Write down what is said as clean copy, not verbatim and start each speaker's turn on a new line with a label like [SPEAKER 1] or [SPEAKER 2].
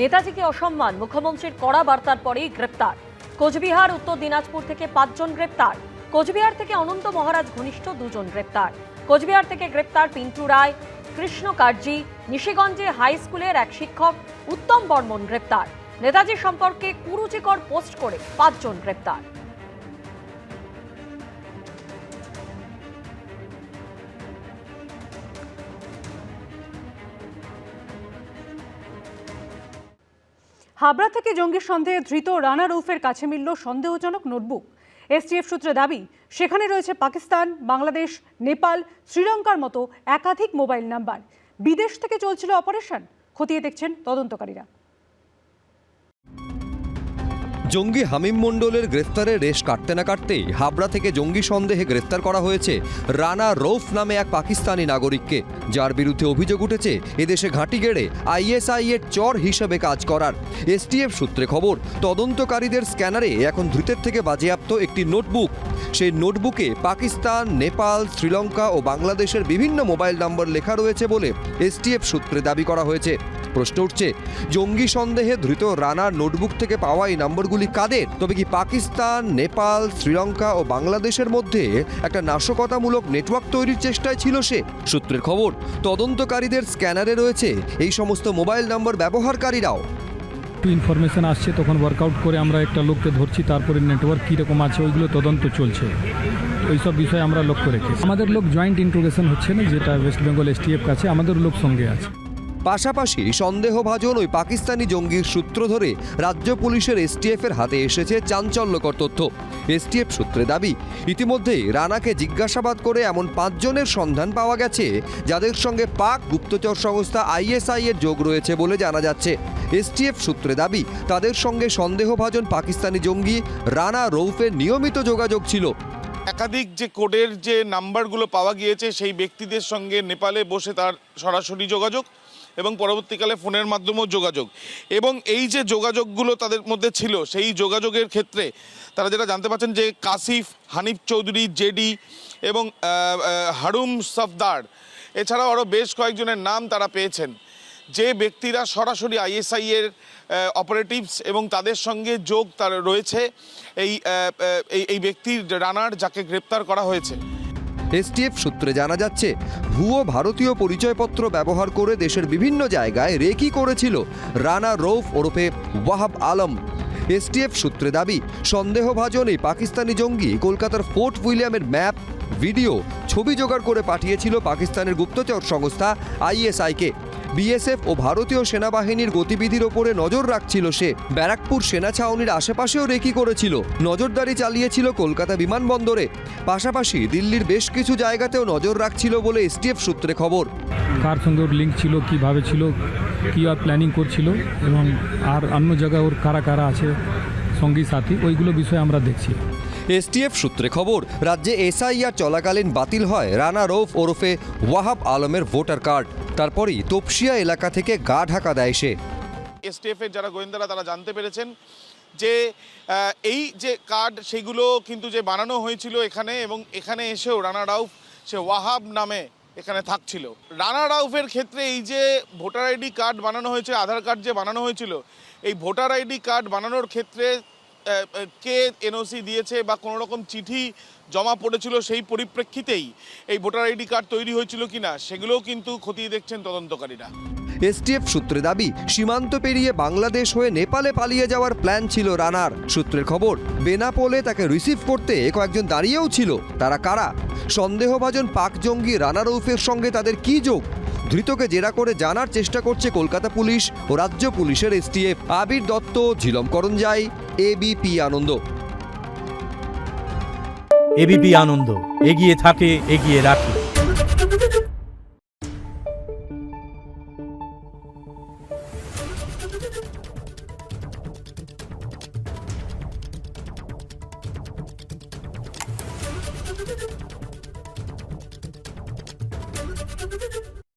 [SPEAKER 1] নেতাজিকে অসম্মান, মুখ্যমন্ত্রীর কড়া বার্তার পরেই গ্রেপ্তার। কোচবিহার, উত্তর দিনাজপুর থেকে 5 জন গ্রেপ্তার। কোচবিহার থেকে অনন্ত মহারাজ ঘনিষ্ঠ 2 জন গ্রেপ্তার। কোচবিহার থেকে গ্রেপ্তার পিন্টু রায়, কৃষ্ণ কার্জি। নিশিগঞ্জে হাই স্কুলের এক শিক্ষক উত্তম বর্মন গ্রেপ্তার। নেতাজি সম্পর্কে কুরুচিকর পোস্ট করে 5 জন গ্রেপ্তার।
[SPEAKER 2] হাবড়া থেকে জঙ্গি সন্দেহে ধৃত রানা রৌফের কাছে মিলল সন্দেহজনক নোটবুক। এসটিএফ সূত্রে দাবি, সেখানে রয়েছে পাকিস্তান, বাংলাদেশ, নেপাল, শ্রীলঙ্কার মতো একাধিক মোবাইল নাম্বার। বিদেশ থেকে চলছিল অপারেশন, খতিয়ে দেখছেন তদন্তকারীরা।
[SPEAKER 3] জঙ্গি হামিম মণ্ডলের গ্রেফতারে রেশ কাটতে না কাটতেই হাবড়া থেকে জঙ্গি সন্দেহে গ্রেফতার করা হয়েছে রানা রৌফ নামে এক পাকিস্তানি নাগরিককে, যার বিরুদ্ধে অভিযোগ উঠেছে এদেশে ঘাঁটি গেড়ে আইএসআই এর চর হিসেবে কাজ করার। এসটিএফ সূত্রে খবর, তদন্তকারীদের স্ক্যানারে এখন ধৃতের থেকে বাজেয়াপ্ত একটি নোটবুক। সেই নোটবুকে পাকিস্তান, নেপাল, শ্রীলঙ্কা ও বাংলাদেশের বিভিন্ন মোবাইল নম্বর লেখা রয়েছে বলে এসটিএফ সূত্রে দাবি করা হয়েছে। প্রশ্ন উঠছে, জঙ্গি সন্দেহে ধৃত রানার নোটবুক থেকে পাওয়া এই নম্বরগুলি কাদের? তবে কি পাকিস্তান, নেপাল, শ্রীলঙ্কা ও বাংলাদেশের মধ্যে একটা নাশকতামূলক নেটওয়ার্ক তৈরির চেষ্টায় ছিল সে? সূত্রের খবর, তদন্তকারীদের স্ক্যানারে রয়েছে এই সমস্ত মোবাইল নম্বর ব্যবহারকারীরাও।
[SPEAKER 4] ইনফরমেশন আসছে তখন ওয়ার্কআউট করে আমরা একটা লোককে ধরছি, তারপরে নেটওয়ার্ক কীরকম আছে ওইগুলো তদন্ত চলছে। ওইসব বিষয়ে আমরা লক্ষ্য রেখেছি। আমাদের লোক জয়েন্ট ইন্ট্রোগেশন হচ্ছে না, যেটা ওয়েস্ট বেঙ্গল এসটিএফ কাছে আমাদের লোক সঙ্গে আছে।
[SPEAKER 3] পাশাপাশি সন্দেহভাজন ওই পাকিস্তানি জঙ্গির সূত্র ধরে রাজ্য পুলিশের এসটিএফ এর হাতে এসেছে চাঞ্চল্যকর তথ্য। এসটিএফ সূত্রে দাবি, ইতিমধ্যেই রানাকে জিজ্ঞাসাবাদ করে এমন 5 জনের সন্ধান পাওয়া গেছে যাদের সঙ্গে পাক গুপ্তচর সংস্থা আইএসআই এর যোগ রয়েছে বলে জানা যাচ্ছে। এসটিএফ সূত্রে দাবি, তাদের সঙ্গে সন্দেহভাজন পাকিস্তানি জঙ্গি রানা রৌফের নিয়মিত যোগাযোগ ছিল।
[SPEAKER 5] একাধিক যে কোডের যে নাম্বারগুলো পাওয়া গিয়েছে সেই ব্যক্তিদের সঙ্গে নেপালে বসে তার সরাসরি যোগাযোগ এবং পরবর্তীকালে ফোনের মাধ্যমেও যোগাযোগ, এবং এই যে যোগাযোগগুলো তাদের মধ্যে ছিল সেই যোগাযোগের ক্ষেত্রে তারা যেটা জানতে পারছেন যে কাসিফ, হানিফ চৌধুরী, জেডি এবং হারুম সফদার, এছাড়াও আরও বেশ কয়েকজনের নাম তারা পেয়েছেন, যে ব্যক্তিরা সরাসরি আইএসআই এর অপারেটিভস এবং তাদের সঙ্গে যোগ তার রয়েছে এই ব্যক্তির রানার, যাকে গ্রেপ্তার করা হয়েছে।
[SPEAKER 3] এসটিএফ সূত্রে জানা যাচ্ছে, ভুয়ো ভারতীয় পরিচয়পত্র ব্যবহার করে দেশের বিভিন্ন জায়গায় রেকি করেছিল রানা রৌফ ওরফে ওয়াহাব আলম। এসটিএফ সূত্রে দাবি, সন্দেহভাজন এই পাকিস্তানি জঙ্গি কলকাতার ফোর্ট উইলিয়ামের ম্যাপ, ভিডিও, ছবি জোগাড় করে পাঠিয়েছিল পাকিস্তানের গুপ্তচর সংস্থা আইএসআইকে। বিএসএফ ও ভারতীয় সেনাবাহিনীর গতিবিধির ওপরে নজর রাখছিল সে। ব্যারাকপুর সেনা ছাউনির আশেপাশেও রেকি করেছিল, নজরদারি চালিয়েছিল কলকাতা বিমানবন্দরে, পাশাপাশি দিল্লির বেশ কিছু জায়গাতেও নজর রাখছিল বলে এসটিএফ সূত্রে খবর।
[SPEAKER 4] কার সঙ্গে ওর লিঙ্ক ছিল, কীভাবে ছিল, কী আর প্ল্যানিং করছিল এবং আর অন্য জায়গায় ওর কারা কারা আছে সঙ্গী সাথী, ওইগুলো বিষয়ে আমরা দেখছি।
[SPEAKER 3] এসটিএফ সূত্রে খবর, রাজ্যে এসআইআর চলাকালীন বাতিল হয় রানা রৌফ ওরফে ওয়াহাব আলমের ভোটার কার্ড। তারপরই তপসিয়া এলাকা থেকে গা ঢাকা দেয় সে।
[SPEAKER 5] এসটিএফ এর যারা গোয়েন্দারা তারা জানতে পেরেছেন যে এই যে কার্ড সেগুলো কিন্তু যে বানানো হয়েছিল এখানে, এবং এখানে এসেও রানা রাউফ সে ওয়াহাব নামে এখানে থাকছিল। রানা রাউফের ক্ষেত্রে এই যে ভোটার আইডি কার্ড বানানো হয়েছে, আধার কার্ড যে বানানো হয়েছিল, এই ভোটার আইডি কার্ড বানানোর ক্ষেত্রে কে এনওসি দিয়েছে বা কোনো রকম চিঠি জমা পড়েছিল সেই পরিপ্রেক্ষিতেই এই ভোটার আইডি কার্ড তৈরি হয়েছিল কিনা সেগুলোও কিন্তু খতিয়ে দেখছেন তদন্তকারীরা।
[SPEAKER 3] এসটিএফ সূত্রে দাবি, সীমান্ত পেরিয়ে বাংলাদেশ হয়ে নেপালে পালিয়ে যাওয়ার প্ল্যান ছিল রানার। সূত্রের খবর, বেনাপোলে তাকে রিসিভ করতে কয়েকজন দাঁড়িয়েও ছিল। তারা কারা? সন্দেহভাজন পাক জঙ্গি রানা রৌফের সঙ্গে তাদের কী যোগ? ধৃতকে জেরা করে জানার চেষ্টা করছে কলকাতা পুলিশ ও রাজ্য পুলিশের এসটিএফ। আবির দত্ত, ঝিলম করঞ্জাই, এবিপি আনন্দ।
[SPEAKER 6] এবিপি আনন্দ, এগিয়ে থাকে, এগিয়ে রাখে।
[SPEAKER 7] Thank you.